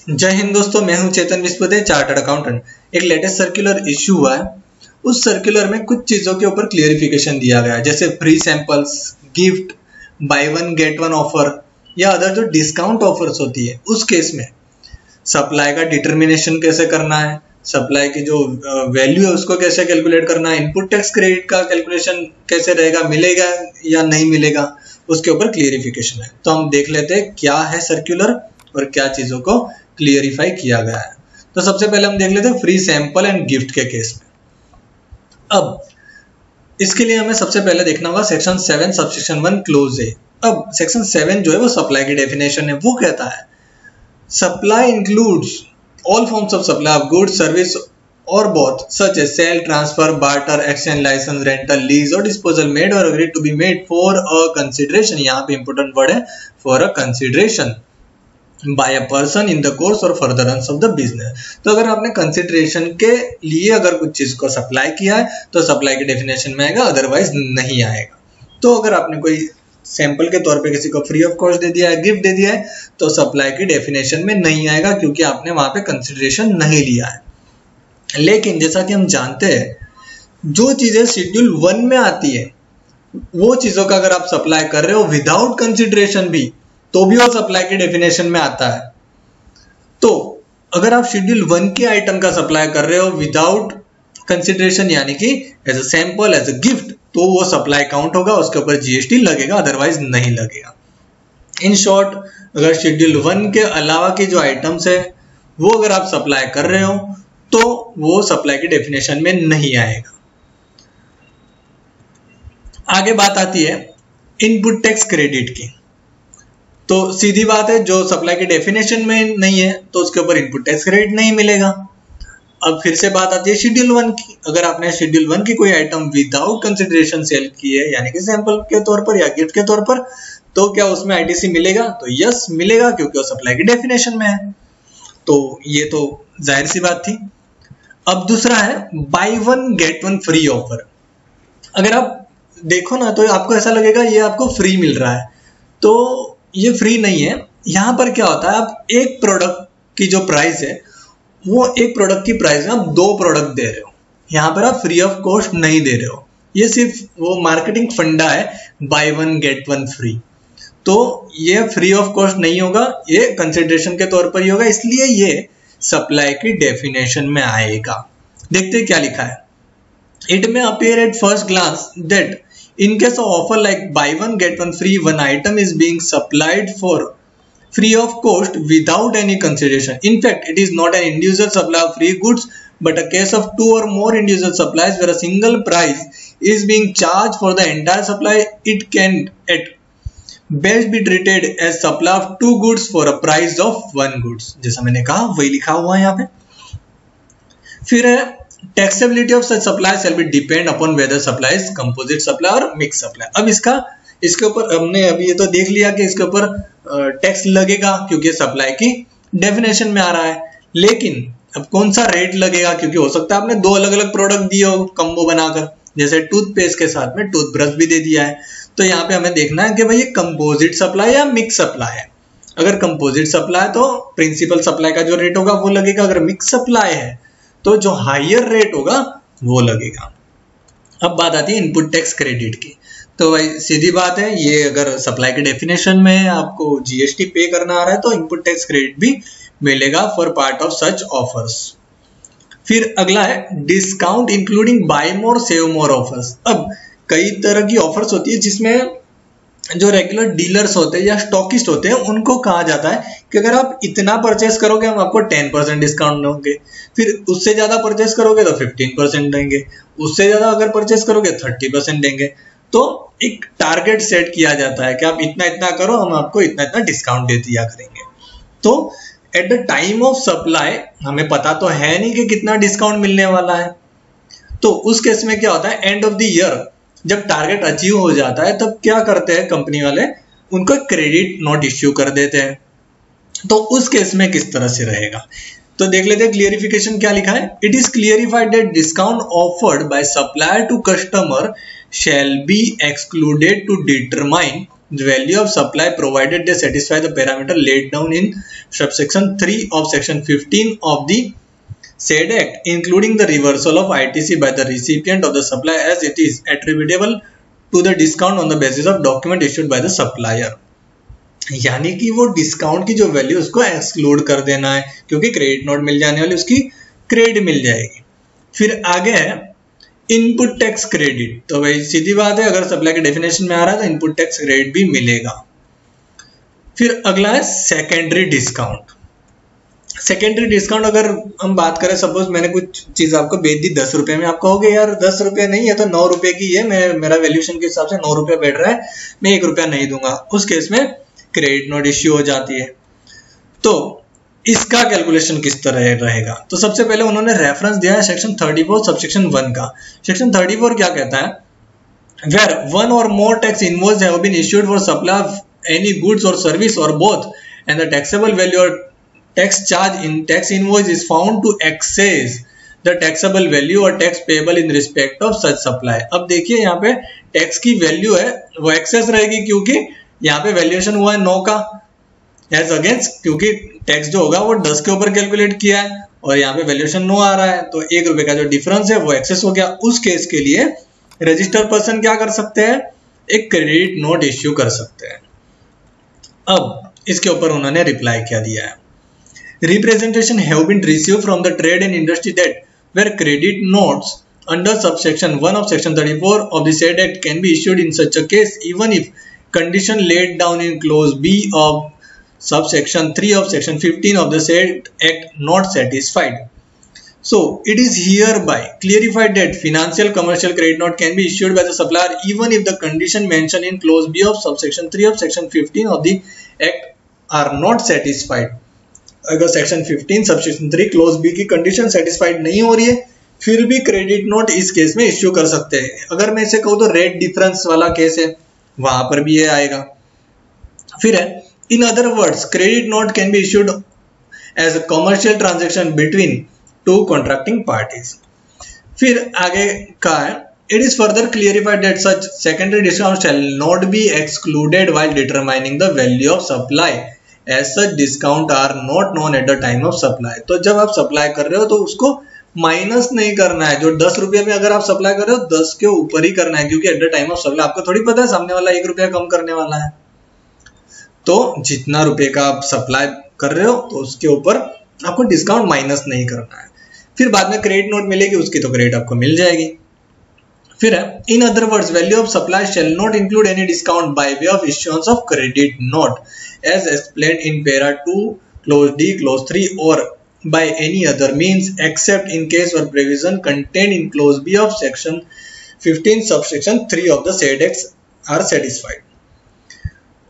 जय हिंद दोस्तों, मैं हूं चेतन विस्पदे, चार्टर्ड अकाउंटेंट। एक लेटेस्ट सर्कुलर इश्यू हुआ है। उस सर्कुलर में कुछ चीजों के ऊपर क्लियरिफिकेशन दिया गया है, जैसे free samples, gift, by one get one offer या अदर जो डिस्काउंट ऑफर्स होती है। उस केस में सप्लाई का डिटर्मिनेशन कैसे करना है, सप्लाई की जो वैल्यू है उसको कैसे कैलकुलेट करना है, इनपुट टैक्स क्रेडिट का कैलकुलेशन कैसे रहेगा, मिलेगा या नहीं मिलेगा, उसके ऊपर क्लियरिफिकेशन है। तो हम देख लेते हैं क्या है सर्कुलर और क्या चीजों को क्लियरिफाई किया गया है। तो सबसे पहले हम देख लेते हैं फ्री सैंपल एंड गिफ्ट के केस में। अब इसके लिए हमें सबसे पहले देखना होगा सेक्शन 7 सबसेक्शन 1 क्लोज ए। अब सेक्शन 7 जो है वो सप्लाई की डेफिनेशन है। वो कहता है supply includes all forms of supply of goods, service or both such as sale, transfer, barter, exchange, licence, rental, lease or disposal made or agreed to be made for a consideration. यहाँ पे important word है for a consideration by a person in the course or furtherance of the business. तो अगर आपने consideration के लिए अगर कुछ चीज को सप्लाई किया है तो सप्लाई के डेफिनेशन में आएगा, अदरवाइज नहीं आएगा। तो अगर आपने कोई सैंपल के तौर पे किसी को फ्री ऑफ कॉस्ट दे दिया है, गिफ्ट दे दिया है, तो सप्लाई की डेफिनेशन में नहीं आएगा, क्योंकि आपने वहां पे कंसिडरेशन नहीं लिया है। लेकिन जैसा कि हम जानते हैं जो चीजें शेड्यूल 1 में आती है वो चीजों का अगर आप सप्लाई कर रहे हो विदाउट कंसिडरेशन भी, तो भी वो सप्लाई के डेफिनेशन में आता है। तो अगर आप शेड्यूल 1 के आइटम का सप्लाई कर रहे हो विदाउट कंसिडरेशन, यानी कि as a sample, as a gift, तो वो सप्लाई काउंट होगा, उसके ऊपर जीएसटी लगेगा, अदरवाइज नहीं लगेगा। इन शॉर्ट, अगर शेड्यूल 1 के अलावा के जो आइटम्स है वो अगर आप सप्लाई कर रहे हो तो वो सप्लाई की डेफिनेशन में नहीं आएगा। आगे बात आती है इनपुट टैक्स क्रेडिट की। तो सीधी बात है, जो सप्लाई के डेफिनेशन में नहीं है तो उसके ऊपर इनपुट टैक्स क्रेडिट नहीं मिलेगा। अब फिर से बात आती है शेड्यूल 1 की। अगर आपने शेड्यूल 1 की कोई आइटम विदाउट कंसिडरेशन सेल की है, यानी कि सैंपल के तौर पर या गिफ्ट के तौर पर, तो क्या उसमें आईटीसी मिलेगा? तो यस मिलेगा, क्योंकि वो सप्लाई के डेफिनेशन में है। तो ये तो जाहिर सी बात थी। अब दूसरा है by one get one free offer. अगर आप देखो ना तो आपको ऐसा लगेगा ये आपको फ्री मिल रहा है, तो ये फ्री नहीं है। यहां पर क्या होता है, आप एक प्रोडक्ट की जो प्राइस है वो एक प्रोडक्ट की प्राइस में आप 2 प्रोडक्ट दे रहे हो। यहां पर आप फ्री ऑफ कॉस्ट नहीं दे रहे हो। ये सिर्फ वो मार्केटिंग फंडा है, by one get one free. तो ये फ्री ऑफ कॉस्ट नहीं होगा, ये कंसिडरेशन के तौर पर ही होगा, इसलिए ये सप्लाई की डेफिनेशन में आएगा। देखते हैं क्या लिखा है। इट में appear at first glance that in case of offer like buy one get one free, one item is being supplied for free of cost without any consideration. In fact, it is not an individual supply of free goods but a case of 2 or more individual supplies where a single price is being charged for the entire supply. It can at best be treated as supply of 2 goods for a price of 1 goods. जैसा मैंने कहा वही लिखा हुआ है यहाँ पे। फिर है taxability of such supply shall be depend upon weather supply is composite supply और मिक्स सप्लाई। अब इसके ऊपर हमने अभी ये तो देख लिया कि इसके ऊपर टैक्स लगेगा क्योंकि सप्लाई की डेफिनेशन में आ रहा है। लेकिन अब कौन सा रेट लगेगा, क्योंकि हो सकता है आपने 2 अलग अलग प्रोडक्ट दिए हो कम्बो बनाकर, जैसे टूथपेस्ट के साथ में टूथब्रश भी दे दिया है। तो यहाँ पे हमें देखना है कि भाई ये कंपोजिट सप्लाई या मिक्स सप्लाई है। अगर कंपोजिट सप्लाई है तो प्रिंसिपल सप्लाई का जो रेट होगा वो लगेगा। अगर मिक्स सप्लाई है तो जो हायर रेट होगा वो लगेगा। अब बात आती है इनपुट टैक्स क्रेडिट की। तो भाई सीधी बात है, ये अगर सप्लाई के डेफिनेशन में आपको जीएसटी पे करना आ रहा है तो इनपुट टैक्स क्रेडिट भी मिलेगा for part of such offers. फिर अगला है डिस्काउंट इंक्लूडिंग बाय मोर सेव मोर ऑफर्स। अब कई तरह की ऑफर्स होती है जिसमें जो रेगुलर डीलर्स होते हैं या स्टॉकिस्ट होते हैं उनको कहा जाता है कि अगर आप इतना परचेस करोगे हम आपको 10% डिस्काउंट देंगे, फिर उससे ज्यादा परचेस करोगे तो 15% देंगे, उससे ज्यादा अगर परचेस करोगे 30% देंगे। तो एक टारगेट सेट किया जाता है कि आप इतना इतना करो, हम आपको इतना इतना डिस्काउंट दे दिया करेंगे। तो eight the time of supply हमें पता तो है नहीं कि कितना डिस्काउंट मिलने वाला है। तो उस केस में क्या होता है, एंड ऑफ द ईयर जब टारगेट अचीव हो जाता है तब क्या करते हैं कंपनी वाले, उनको क्रेडिट नोट इश्यू कर देते हैं। तो उस केस में किस तरह से रहेगा तो देख लेते हैं। क्लियरिफिकेशन क्या लिखा है, it is clarified that discount offered by supplier to customer shall be excluded to determine the value of supply provided they satisfy the parameter laid down in subsection 3 of section 15 of the said act, including the reversal of ITC by the recipient of the supply as it is attributable to the discount on the basis of document issued by the supplier. यानी कि वो discount की जो value उसको exclude कर देना है, क्योंकि क्रेडिट नोट मिल जाने वाली उसकी क्रेडिट मिल जाएगी। फिर आगे है इनपुट टैक्स क्रेडिट। तो भाई सीधी बात है, अगर सप्लाई के डेफिनेशन में आ रहा है तो इनपुट टैक्स क्रेडिट भी मिलेगा। फिर अगला है सेकेंडरी डिस्काउंट। सेकेंडरी डिस्काउंट अगर हम बात करें, सपोज मैंने कुछ चीज आपको बेच दी 10 रुपए में, आप कहोगे यार 10 रुपए नहीं है तो 9 रुपए की है, मेरा वैल्यूएशन के हिसाब से 9 रुपए बैठ रहा है, मैं 1 रुपया नहीं दूंगा। उस केस में क्रेडिट नोट इश्यू हो जाती है। तो इसका कैलकुलेशन किस तरह रहेगा? तो सबसे पहले उन्होंने रेफरेंस दिया है सेक्शन 34 सबसेक्शन 1 का। सेक्शन 34 क्या कहता है? Where one or more tax invoice have been issued for supply of any goods or service or both and the taxable value or tax charge in tax invoice is found to excess the taxable value or tax payable in respect of such supply. अब देखिए यहाँ पे tax की value है वो access रहेगी, क्योंकि यहाँ पे वैल्यूएशन हुआ है 9 का एज अगेंस्ट, क्योंकि टैक्स जो होगा वो 10 के ऊपर कैलकुलेट किया है और यहाँ पे वैल्यूएशन 9 आ रहा है, तो 1 रुपए का जो डिफरेंस है वो एक्सेस हो गया। उस केस के लिए रजिस्टर्ड पर्सन क्या कर सकते हैं? एक क्रेडिट नोट इश्यू कर सकते हैं। अब इसके ऊपर उन्होंने रिप्लाई क्या दिया है? Representation have been received from the trade and industry that where credit notes under subsection 1 of section 34 of the said act can be issued in such a case even if condition laid down in clause B of subsection 3 of section 15 of the said act not satisfied. So it is hereby clarified that financial commercial credit note can be issued by the supplier even if the condition mentioned in clause B of subsection 3 of section 15 of the act are not satisfied. अगर section 15 subsection 3 clause B की condition satisfied नहीं हो रही है, फिर भी credit note इस case में इश्यू कर सकते हैं। अगर मैं इसे कहूँ तो रेट डिफरेंस वाला केस है, वहां पर भी ये आएगा। फिर है in other words credit note can be issued as a commercial transaction between two contracting parties. फिर आगे का है it is further clarified that such secondary discount shall not be excluded while determining the value of supply as such discount are not known at the time of supply. तो जब आप supply कर रहे हो तो उसको माइनस नहीं करना है। जो 10 रुपये में अगर आप सप्लाई कर रहे हो 10 के ऊपर ही करना है, क्योंकि eight the time of supply आपको थोड़ी पता है सामने वाला 1 रुपया कम करने वाला है। तो जितना रुपए का आप सप्लाई कर रहे हो तो उसके ऊपर आपको डिस्काउंट माइनस नहीं करना है। फिर बाद में क्रेडिट नोट मिलेगी, उसकी तो क्रेडिट आपको मिल जाएगी। फिर है in other words value of supply shall not include any discount by way of issuance of credit note as explained in para 2 clause D clause 3 और by any other means except in case or provision contained in clause B of section 15 subsection 3 of the said acts are satisfied.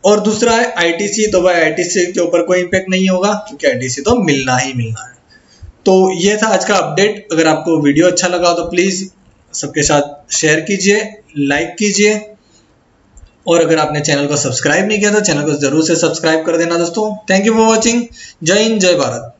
और दूसरा है ITC। तो भाई ITC के ऊपर कोई impact नहीं होगा, क्योंकि ITC तो मिलना ही मिलना है। तो ये था आज का अपडेट। अगर आपको वीडियो अच्छा लगा तो प्लीज सबके साथ शेयर कीजिए, लाइक कीजिए, और अगर आपने चैनल को सब्सक्राइब नहीं किया तो चैनल को जरूर से सब्सक्राइब कर देना दोस्तों। Thank you for watching. जय हिंद, जय भारत।